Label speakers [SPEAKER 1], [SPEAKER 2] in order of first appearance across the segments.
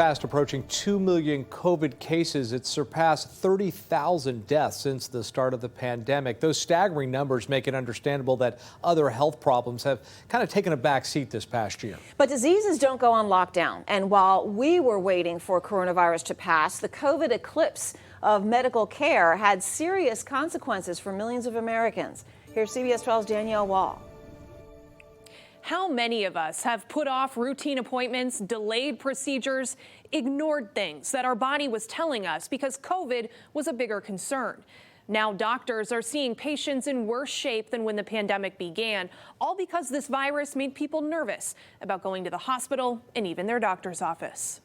[SPEAKER 1] fast approaching 2 million COVID cases. It's surpassed 30,000 deaths since the start of the pandemic. Those staggering numbers make it understandable that other health problems have kind of taken a back seat this past year.
[SPEAKER 2] But diseases don't go on lockdown. And while we were waiting for coronavirus to pass, the COVID eclipse of medical care had serious consequences for millions of Americans. Here's CBS 12's Danielle Wall.
[SPEAKER 3] How many of us have put off routine appointments, delayed procedures, ignored things that our body was telling us because COVID was a bigger concern? Now doctors are seeing patients in worse shape than when the pandemic began, all because this virus made people nervous about going to the hospital and even their doctor's office.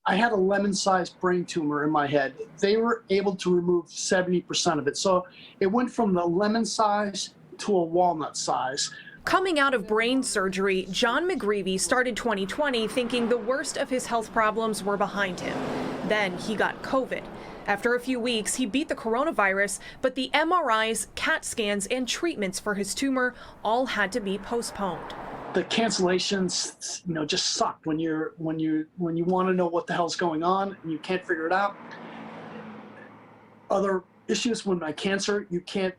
[SPEAKER 4] I had a lemon-sized brain tumor in my head. They were able to remove 70% of it. So it went from the lemon size to a walnut size.
[SPEAKER 3] Coming out of brain surgery, John McGreevy started 2020 thinking the worst of his health problems were behind him. Then he got COVID. After a few weeks, he beat the coronavirus, but the MRIs, CAT scans, and treatments for his tumor all had to be postponed.
[SPEAKER 4] The cancellations, just suck when you want to know what the hell's going on and you can't figure it out. Other issues when my cancer, you can't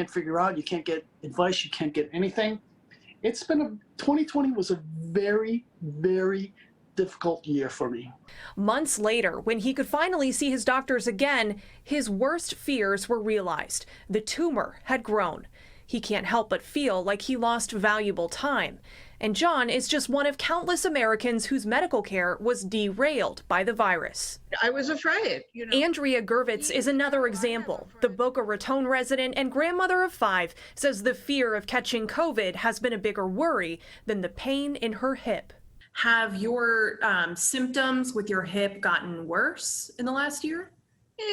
[SPEAKER 4] figure out, you can't get advice, you can't get anything. 2020 was a very, very difficult year for me.
[SPEAKER 3] Months later, when he could finally see his doctors again, his worst fears were realized. The tumor had grown. He can't help but feel like he lost valuable time. And John is just one of countless Americans whose medical care was derailed by the virus.
[SPEAKER 5] I was afraid.
[SPEAKER 3] Andrea Gervitz is another example. The Boca Raton resident and grandmother of 5 says the fear of catching COVID has been a bigger worry than the pain in her hip.
[SPEAKER 6] Have your symptoms with your hip gotten worse in the last year?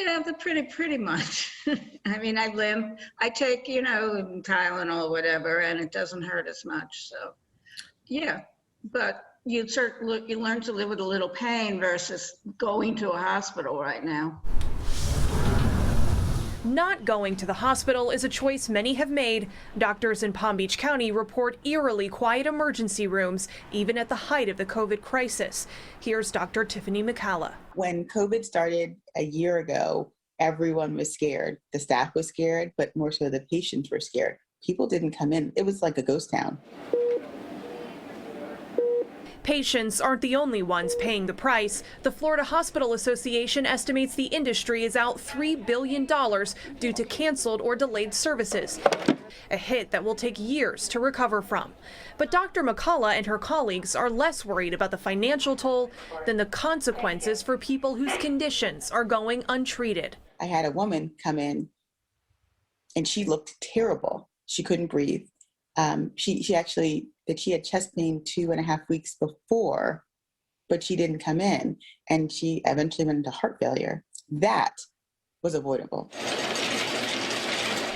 [SPEAKER 5] Yeah, pretty much. I mean, I limp. I take, Tylenol or whatever, and it doesn't hurt as much. So, yeah. But you learn to live with a little pain versus going to a hospital right now.
[SPEAKER 3] Not going to the hospital is a choice many have made. Doctors in Palm Beach County report eerily quiet emergency rooms, even at the height of the COVID crisis. Here's Dr. Tiffany McCalla.
[SPEAKER 7] When COVID started a year ago, everyone was scared. The staff was scared, but more so the patients were scared. People didn't come in. It was like a ghost town.
[SPEAKER 3] Patients aren't the only ones paying the price. The Florida Hospital Association estimates the industry is out $3 billion due to canceled or delayed services, a hit that will take years to recover from. But Dr. McCullough and her colleagues are less worried about the financial toll than the consequences for people whose conditions are going untreated.
[SPEAKER 7] I had a woman come in and she looked terrible. She couldn't breathe. She actually she had chest pain 2.5 weeks before, but she didn't come in, and she eventually went into heart failure. That was avoidable.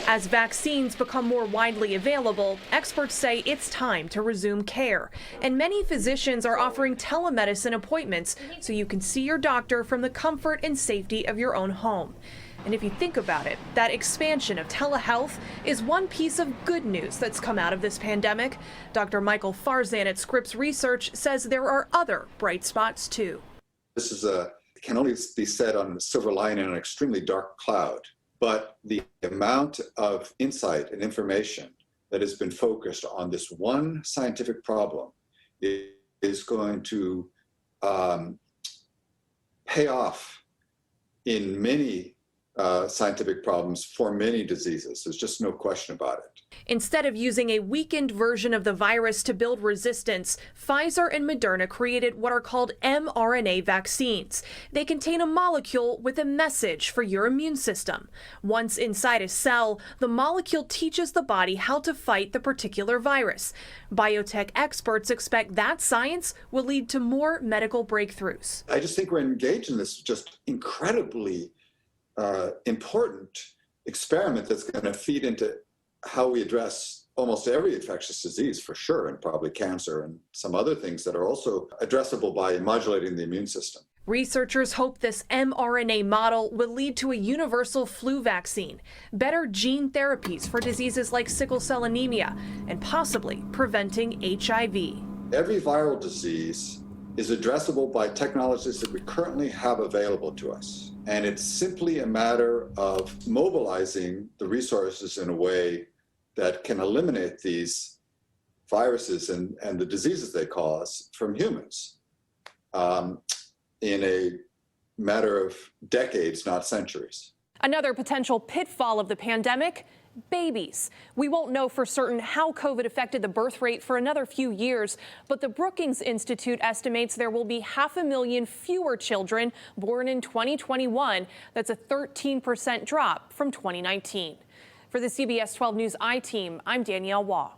[SPEAKER 3] As vaccines become more widely available, experts say it's time to resume care. And many physicians are offering telemedicine appointments so you can see your doctor from the comfort and safety of your own home. And if you think about it, that expansion of telehealth is one piece of good news that's come out of this pandemic. Dr. Michael Farzan at Scripps Research says there are other bright spots too.
[SPEAKER 8] This can only be said on a silver lining in an extremely dark cloud, but the amount of insight and information that has been focused on this one scientific problem is going to pay off in many scientific problems for many diseases. There's just no question about it.
[SPEAKER 3] Instead of using a weakened version of the virus to build resistance, Pfizer and Moderna created what are called mRNA vaccines. They contain a molecule with a message for your immune system. Once inside a cell, the molecule teaches the body how to fight the particular virus. Biotech experts expect that science will lead to more medical breakthroughs.
[SPEAKER 8] I just think we're engaged in this just incredibly important experiment that's going to feed into how we address almost every infectious disease for sure, and probably cancer and some other things that are also addressable by modulating the immune system.
[SPEAKER 3] Researchers hope this mRNA model will lead to a universal flu vaccine, better gene therapies for diseases like sickle cell anemia, and possibly preventing HIV.
[SPEAKER 8] Every viral disease is addressable by technologies that we currently have available to us. And it's simply a matter of mobilizing the resources in a way that can eliminate these viruses and the diseases they cause from humans in a matter of decades, not centuries.
[SPEAKER 3] Another potential pitfall of the pandemic: babies. We won't know for certain how COVID affected the birth rate for another few years, but the Brookings Institute estimates there will be 500,000 fewer children born in 2021. That's a 13% drop from 2019. For the CBS 12 News I-Team, I'm Danielle Waugh.